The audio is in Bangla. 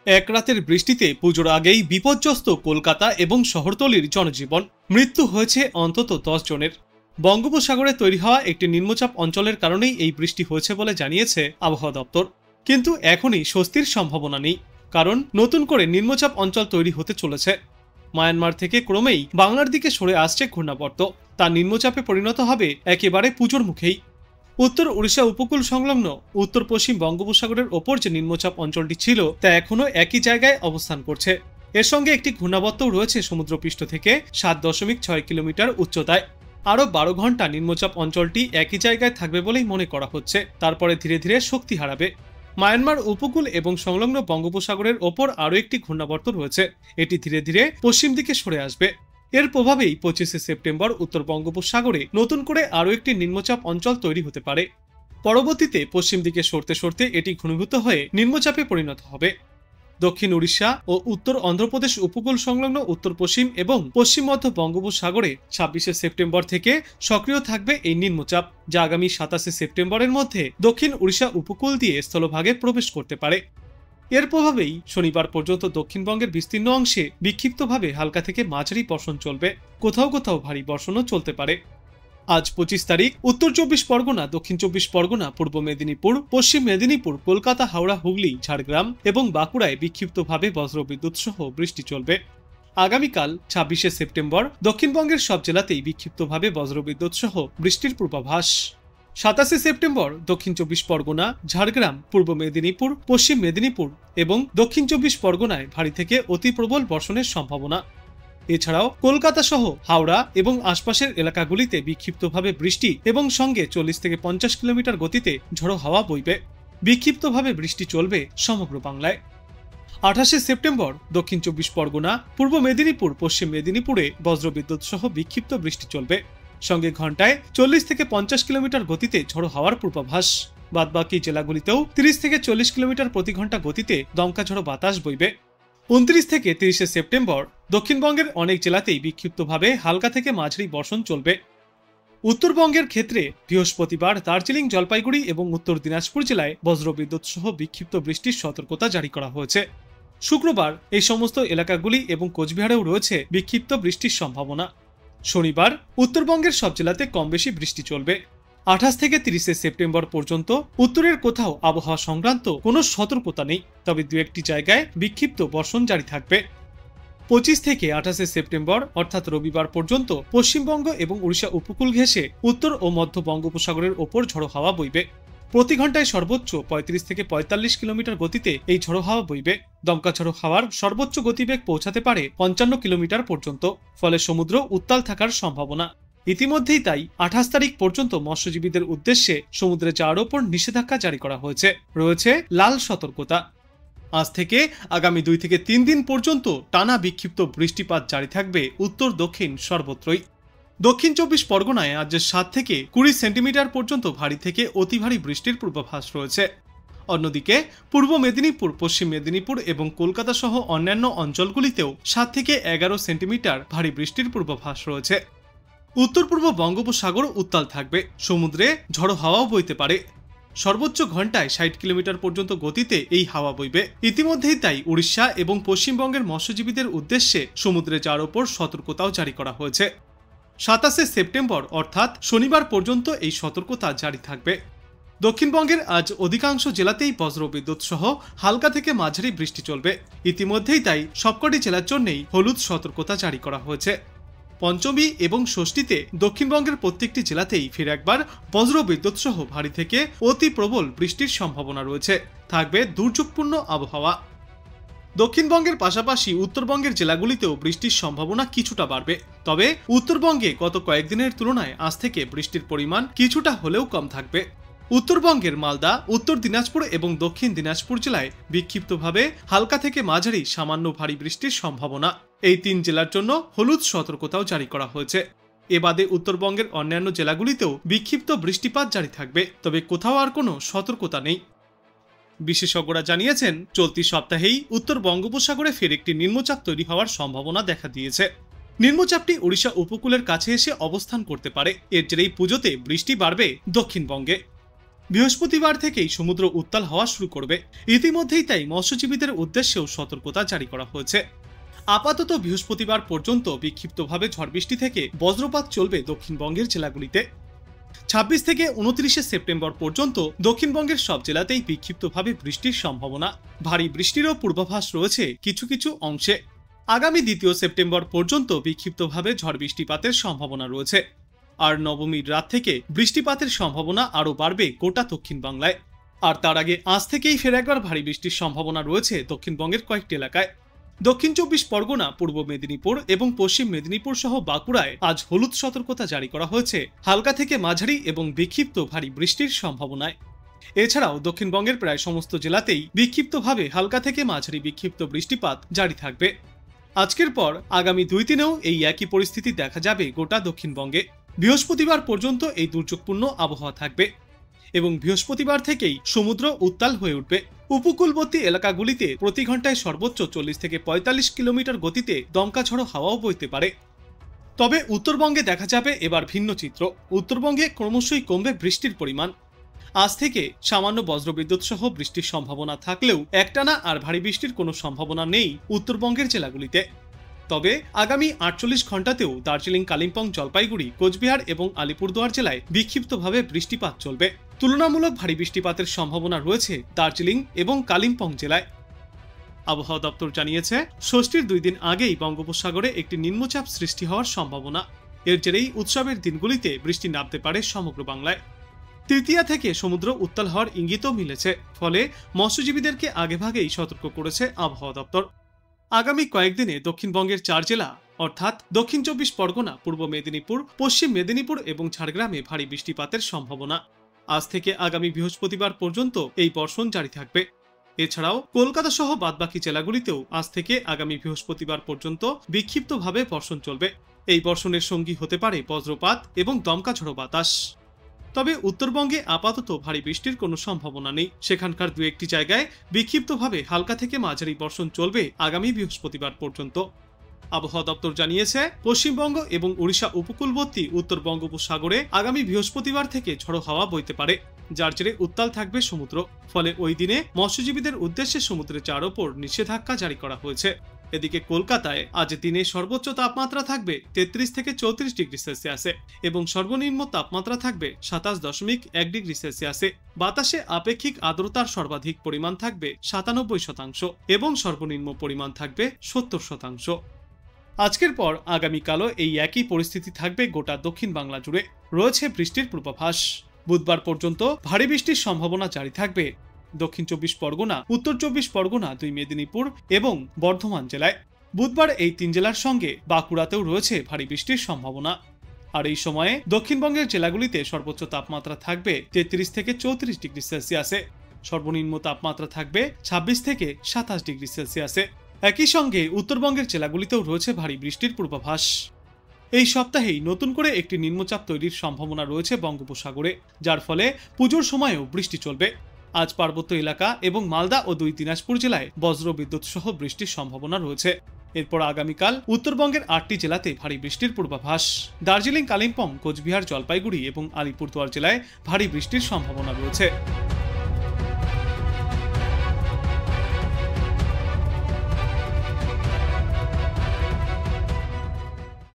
এক রাতের বৃষ্টিতে পুজোর আগেই বিপর্যস্ত কলকাতা এবং শহরতলির জনজীবন। মৃত্যু হয়েছে অন্তত 10 জনের। বঙ্গোপসাগরে তৈরি হওয়া একটি নিম্নচাপ অঞ্চলের কারণেই এই বৃষ্টি হয়েছে বলে জানিয়েছে আবহাওয়া দপ্তর। কিন্তু এখনই স্বস্তির সম্ভাবনা নেই, কারণ নতুন করে নিম্নচাপ অঞ্চল তৈরি হতে চলেছে। মায়ানমার থেকে ক্রমেই বাংলার দিকে সরে আসছে ঘূর্ণাবর্ত, তা নিম্নচাপে পরিণত হবে একেবারে পুজোর মুখেই। উত্তর ওড়িশা উপকূল সংলগ্ন উত্তর পশ্চিম বঙ্গোপসাগরের ওপর যে নিম্নচাপ অঞ্চলটি ছিল তা এখনও একই জায়গায় অবস্থান করছে। এর সঙ্গে একটি ঘূর্ণাবর্তও রয়েছে সমুদ্রপৃষ্ঠ থেকে 7.6 কিলোমিটার উচ্চতায়। আরও 12 ঘন্টা নিম্নচাপ অঞ্চলটি একই জায়গায় থাকবে বলেই মনে করা হচ্ছে, তারপরে ধীরে ধীরে শক্তি হারাবে। মায়ানমার উপকূল এবং সংলগ্ন বঙ্গোপসাগরের ওপর আরও একটি ঘূর্ণাবর্ত রয়েছে, এটি ধীরে ধীরে পশ্চিম দিকে সরে আসবে। এর প্রভাবেই 25শে সেপ্টেম্বর উত্তর বঙ্গোপসাগরে নতুন করে আরও একটি নিম্নচাপ অঞ্চল তৈরি হতে পারে। পরবর্তীতে পশ্চিম দিকে সরতে সরতে এটি ঘনীভূত হয়ে নিম্নচাপে পরিণত হবে। দক্ষিণ উড়িষ্যা ও উত্তর অন্ধ্রপ্রদেশ উপকূল সংলগ্ন উত্তর পশ্চিম এবং পশ্চিম মধ্য বঙ্গোপসাগরে 26শে সেপ্টেম্বর থেকে সক্রিয় থাকবে এই নিম্নচাপ, যা আগামী 27শে সেপ্টেম্বরের মধ্যে দক্ষিণ উড়িষ্যা উপকূল দিয়ে স্থলভাগে প্রবেশ করতে পারে। এর প্রভাবেই শনিবার পর্যন্ত দক্ষিণবঙ্গের বিস্তীর্ণ অংশে বিক্ষিপ্তভাবে হালকা থেকে মাঝারি বর্ষণ চলবে, কোথাও কোথাও ভারী বর্ষণও চলতে পারে। আজ 25 তারিখ উত্তর 24 পরগনা, দক্ষিণ 24 পরগনা, পূর্ব মেদিনীপুর, পশ্চিম মেদিনীপুর, কলকাতা, হাওড়া, হুগলি, ঝাড়গ্রাম এবং বাঁকুড়ায় বিক্ষিপ্তভাবে বজ্রবিদ্যুৎ সহ বৃষ্টি চলবে। আগামীকাল 26শে সেপ্টেম্বর দক্ষিণবঙ্গের সব জেলাতেই বিক্ষিপ্তভাবে বজ্রবিদ্যুৎ সহ বৃষ্টির পূর্বাভাস। 27শে সেপ্টেম্বর দক্ষিণ 24 পরগনা, ঝাড়গ্রাম, পূর্ব মেদিনীপুর, পশ্চিম মেদিনীপুর এবং দক্ষিণ 24 পরগনায় ভারী থেকে অতি প্রবল বর্ষণের সম্ভাবনা। এছাড়াও কলকাতা সহ হাওড়া এবং আশপাশের এলাকাগুলিতে বিক্ষিপ্তভাবে বৃষ্টি এবং সঙ্গে 40 থেকে 50 কিলোমিটার গতিতে ঝড়ো হাওয়া বইবে। বিক্ষিপ্তভাবে বৃষ্টি চলবে সমগ্র বাংলায়। 28শে সেপ্টেম্বর দক্ষিণ 24 পরগনা, পূর্ব মেদিনীপুর, পশ্চিম মেদিনীপুরে বজ্রবিদ্যুৎ সহ বিক্ষিপ্ত বৃষ্টি চলবে, সঙ্গে ঘন্টায় 40 থেকে 50 কিলোমিটার গতিতে ঝড়ো হাওয়ার পূর্বাভাস। বাদবাকি জেলাগুলিতেও 30 থেকে 40 কিলোমিটার প্রতি ঘন্টা গতিতে দমকা ঝড়ো বাতাস বইবে। 29 থেকে 30শে সেপ্টেম্বর দক্ষিণবঙ্গের অনেক জেলাতেই বিক্ষিপ্তভাবে হালকা থেকে মাঝারি বর্ষণ চলবে। উত্তরবঙ্গের ক্ষেত্রে বৃহস্পতিবার দার্জিলিং, জলপাইগুড়ি এবং উত্তর দিনাজপুর জেলায় বজ্রবিদ্যুৎ সহ বিক্ষিপ্ত বৃষ্টির সতর্কতা জারি করা হয়েছে। শুক্রবার এই সমস্ত এলাকাগুলি এবং কোচবিহারেও রয়েছে বিক্ষিপ্ত বৃষ্টির সম্ভাবনা। শনিবার উত্তরবঙ্গের সব জেলাতে কম বেশি বৃষ্টি চলবে। 28 থেকে 30শে সেপ্টেম্বর পর্যন্ত উত্তরের কোথাও আবহাওয়া সংক্রান্ত কোনো সতর্কতা নেই, তবে দু একটি জায়গায় বিক্ষিপ্ত বর্ষণ জারি থাকবে। 25 থেকে 28শে সেপ্টেম্বর অর্থাৎ রবিবার পর্যন্ত পশ্চিমবঙ্গ এবং উড়িষ্যা উপকূল ঘেঁষে উত্তর ও মধ্য বঙ্গোপসাগরের ওপর ঝড়ো হাওয়া বইবে। প্রতি ঘন্টায় সর্বোচ্চ 35 থেকে 45 কিলোমিটার গতিতে এই ঝড়ো হাওয়া বইবে। দমকা ঝড়ো হাওয়ার সর্বোচ্চ গতিবেগ পৌঁছাতে পারে 55 কিলোমিটার পর্যন্ত, ফলে সমুদ্র উত্তাল থাকার সম্ভাবনা। ইতিমধ্যেই তাই 28 তারিখ পর্যন্ত মৎস্যজীবীদের উদ্দেশ্যে সমুদ্রে যাওয়ার ওপর নিষেধাজ্ঞা জারি করা হয়েছে, রয়েছে লাল সতর্কতা। আজ থেকে আগামী 2 থেকে 3 দিন পর্যন্ত টানা বিক্ষিপ্ত বৃষ্টিপাত জারি থাকবে উত্তর দক্ষিণ সর্বত্রই। দক্ষিণ 24 পরগনায় আজ 7 থেকে 20 সেন্টিমিটার পর্যন্ত ভারী থেকে অতি ভারী বৃষ্টির পূর্বাভাস রয়েছে। অন্যদিকে পূর্ব মেদিনীপুর, পশ্চিম মেদিনীপুর এবং কলকাতা সহ অন্যান্য অঞ্চলগুলিতেও 7 থেকে 11 সেন্টিমিটার ভারী বৃষ্টির পূর্বাভাস রয়েছে। উত্তর পূর্ব বঙ্গোপসাগর উত্তাল থাকবে, সমুদ্রে ঝড়ো হাওয়াও বইতে পারে। সর্বোচ্চ ঘন্টায় 60 কিলোমিটার পর্যন্ত গতিতে এই হাওয়া বইবে। ইতিমধ্যেই তাই উড়িষ্যা এবং পশ্চিমবঙ্গের মৎস্যজীবীদের উদ্দেশ্যে সমুদ্রে যাওয়ার ওপর সতর্কতাও জারি করা হয়েছে। 27শে সেপ্টেম্বর অর্থাৎ শনিবার পর্যন্ত এই সতর্কতা জারি থাকবে। দক্ষিণবঙ্গের আজ অধিকাংশ জেলাতেই বজ্রবিদ্যুৎ সহ হালকা থেকে মাঝারি বৃষ্টি চলবে। ইতিমধ্যেই তাই সবকটি জেলার জন্যই হলুদ সতর্কতা জারি করা হয়েছে। পঞ্চমী এবং ষষ্ঠীতে দক্ষিণবঙ্গের প্রত্যেকটি জেলাতেই ফের একবার বজ্রবিদ্যুৎ সহ ভারী থেকে অতি প্রবল বৃষ্টির সম্ভাবনা রয়েছে। থাকবে দুর্যোগপূর্ণ আবহাওয়া। দক্ষিণবঙ্গের পাশাপাশি উত্তরবঙ্গের জেলাগুলিতেও বৃষ্টির সম্ভাবনা কিছুটা বাড়বে, তবে উত্তরবঙ্গে গত কয়েকদিনের তুলনায় আজ থেকে বৃষ্টির পরিমাণ কিছুটা হলেও কম থাকবে। উত্তরবঙ্গের মালদা, উত্তর দিনাজপুর এবং দক্ষিণ দিনাজপুর জেলায় বিক্ষিপ্তভাবে হালকা থেকে মাঝারি সামান্য ভারী বৃষ্টির সম্ভাবনা। এই 3 জেলার জন্য হলুদ সতর্কতাও জারি করা হয়েছে। এ বাদে উত্তরবঙ্গের অন্যান্য জেলাগুলিতেও বিক্ষিপ্ত বৃষ্টিপাত জারি থাকবে, তবে কোথাও আর কোনো সতর্কতা নেই। বিশেষজ্ঞরা জানিয়েছেন, চলতি সপ্তাহেই উত্তর বঙ্গোপসাগরে ফের একটি নিম্নচাপ তৈরি হওয়ার সম্ভাবনা দেখা দিয়েছে। নিম্নচাপটি ওড়িশা উপকূলের কাছে এসে অবস্থান করতে পারে। এর জেরেই পুজোতে বৃষ্টি বাড়বে দক্ষিণবঙ্গে। বৃহস্পতিবার থেকেই সমুদ্র উত্তাল হওয়া শুরু করবে। ইতিমধ্যেই তাই মৎস্যজীবীদের উদ্দেশ্যেও সতর্কতা জারি করা হয়েছে। আপাতত বৃহস্পতিবার পর্যন্ত বিক্ষিপ্তভাবে ঝড় বৃষ্টি থেকে বজ্রপাত চলবে দক্ষিণবঙ্গের জেলাগুলিতে। 26 থেকে 29 সেপ্টেম্বর পর্যন্ত দক্ষিণবঙ্গের সব জেলাতেই বিক্ষিপ্তভাবে বৃষ্টির সম্ভাবনা। ভারী বৃষ্টিরও পূর্বাভাস রয়েছে কিছু কিছু অংশে। আগামী 2 সেপ্টেম্বর পর্যন্ত বিক্ষিপ্তভাবে ঝড় বৃষ্টিপাতের সম্ভাবনা রয়েছে। আর নবমীর রাত থেকে বৃষ্টিপাতের সম্ভাবনা আরও বাড়বে গোটা দক্ষিণ বাংলায়। আর তার আগে আজ থেকেই ফের একবার ভারী বৃষ্টির সম্ভাবনা রয়েছে দক্ষিণবঙ্গের কয়েকটি এলাকায়। দক্ষিণ 24 পরগনা, পূর্ব মেদিনীপুর এবং পশ্চিম মেদিনীপুর সহ বাঁকুড়ায় আজ হলুদ সতর্কতা জারি করা হয়েছে হালকা থেকে মাঝারি এবং বিক্ষিপ্ত ভারী বৃষ্টির সম্ভাবনায়। এছাড়াও দক্ষিণবঙ্গের প্রায় সমস্ত জেলাতেই বিক্ষিপ্তভাবে হালকা থেকে মাঝারি বিক্ষিপ্ত বৃষ্টিপাত জারি থাকবে। আজকের পর আগামী 2-3-এও এই একই পরিস্থিতি দেখা যাবে গোটা দক্ষিণবঙ্গে। বৃহস্পতিবার পর্যন্ত এই দুর্যোগপূর্ণ আবহাওয়া থাকবে এবং বৃহস্পতিবার থেকেই সমুদ্র উত্তাল হয়ে উঠবে। উপকূলবর্তী এলাকাগুলিতে প্রতি ঘন্টায় সর্বোচ্চ 40 থেকে 45 কিলোমিটার গতিতে দমকা ঝড়ো হাওয়াও বইতে পারে। তবে উত্তরবঙ্গে দেখা যাবে এবার ভিন্ন চিত্র। উত্তরবঙ্গে ক্রমশই কমবে বৃষ্টির পরিমাণ। আজ থেকে সামান্য বজ্রবিদ্যুৎ সহ বৃষ্টির সম্ভাবনা থাকলেও একটানা আর ভারী বৃষ্টির কোনো সম্ভাবনা নেই উত্তরবঙ্গের জেলাগুলিতে। তবে আগামী 48 ঘন্টাতেও দার্জিলিং, কালিম্পং, জলপাইগুড়ি, কোচবিহার এবং আলিপুরদুয়ার জেলায় বিক্ষিপ্তভাবে বৃষ্টিপাত চলবে। তুলনামূলক ভারী বৃষ্টিপাতের সম্ভাবনা রয়েছে দার্জিলিং এবং কালিম্পং জেলায়। আবহাওয়া দপ্তর জানিয়েছে, ষষ্ঠীর 2 দিন আগেই বঙ্গোপসাগরে একটি নিম্নচাপ সৃষ্টি হওয়ার সম্ভাবনা। এর জেরেই উৎসবের দিনগুলিতে বৃষ্টি নামতে পারে সমগ্র বাংলায়। তৃতীয়া থেকে সমুদ্র উত্তাল হওয়ার ইঙ্গিতও মিলেছে, ফলে মৎস্যজীবীদেরকে আগেভাগেই সতর্ক করেছে আবহাওয়া দপ্তর। আগামী কয়েকদিনে দক্ষিণবঙ্গের 4 জেলা অর্থাৎ দক্ষিণ 24 পরগনা, পূর্ব মেদিনীপুর, পশ্চিম মেদিনীপুর এবং ঝাড়গ্রামে ভারী বৃষ্টিপাতের সম্ভাবনা। আজ থেকে আগামী বৃহস্পতিবার পর্যন্ত এই বর্ষণ জারি থাকবে। এছাড়াও কলকাতা সহ বাদবাকি জেলাগুলিতেও আজ থেকে আগামী বৃহস্পতিবার পর্যন্ত বিক্ষিপ্তভাবে বর্ষণ চলবে। এই বর্ষণের সঙ্গী হতে পারে বজ্রপাত এবং দমকা ঝড়ো বাতাস। তবে উত্তরবঙ্গে আপাতত ভারী বৃষ্টির কোনো সম্ভাবনা নেই। সেখানকার 2-1টি জায়গায় বিক্ষিপ্তভাবে হালকা থেকে মাঝারি বর্ষণ চলবে আগামী বৃহস্পতিবার পর্যন্ত। আবহাওয়া দপ্তর জানিয়েছে, পশ্চিমবঙ্গ এবং ওড়িশা উপকূলবর্তী উত্তর বঙ্গোপসাগরে আগামী বৃহস্পতিবার থেকে ঝড়ো হাওয়া বইতে পারে, যার জেরে উত্তাল থাকবে সমুদ্র। ফলে ওই দিনে মৎস্যজীবীদের উদ্দেশ্যে সমুদ্রে যাওয়ার ওপর নিষেধাজ্ঞা জারি করা হয়েছে। এদিকে কলকাতায় আজ দিনে সর্বোচ্চ তাপমাত্রা থাকবে 33 থেকে 34 ডিগ্রি সেলসিয়াসে এবং সর্বনিম্ন তাপমাত্রা থাকবে 27.1 ডিগ্রি সেলসিয়াসে। বাতাসে আপেক্ষিক আর্দ্রতার সর্বাধিক পরিমাণ থাকবে 97% এবং সর্বনিম্ন পরিমাণ থাকবে 70%। আজকের পর আগামীকালও এই একই পরিস্থিতি থাকবে গোটা দক্ষিণ বাংলা জুড়ে। রয়েছে বৃষ্টির পূর্বাভাস। বুধবার পর্যন্ত ভারী বৃষ্টির সম্ভাবনা জারি থাকবে দক্ষিণ 24 পরগনা, উত্তর 24 পরগনা, 2 মেদিনীপুর এবং বর্ধমান জেলায়। বুধবার এই 3 জেলার সঙ্গে বাঁকুড়াতেও রয়েছে ভারী বৃষ্টির সম্ভাবনা। আর এই সময়ে দক্ষিণবঙ্গের জেলাগুলিতে সর্বোচ্চ তাপমাত্রা থাকবে 33 থেকে 34 ডিগ্রি সেলসিয়াসে, সর্বনিম্ন তাপমাত্রা থাকবে 26 থেকে 27 ডিগ্রি সেলসিয়াসে। একই সঙ্গে উত্তরবঙ্গের জেলাগুলিতেও রয়েছে ভারী বৃষ্টির পূর্বাভাস। এই সপ্তাহেই নতুন করে একটি নিম্নচাপ তৈরির সম্ভাবনা রয়েছে বঙ্গোপসাগরে, যার ফলে পুজোর সময়ও বৃষ্টি চলবে। আজ পার্বত্য এলাকা এবং মালদা ও 2 দিনাজপুর জেলায় বজ্রবিদ্যুৎ সহ বৃষ্টির সম্ভাবনা রয়েছে। এরপর আগামীকাল উত্তরবঙ্গের 8টি জেলাতে ভারী বৃষ্টির পূর্বাভাস। দার্জিলিং, কালিম্পং, কোচবিহার, জলপাইগুড়ি এবং আলিপুরদুয়ার জেলায় ভারী বৃষ্টির সম্ভাবনা রয়েছে।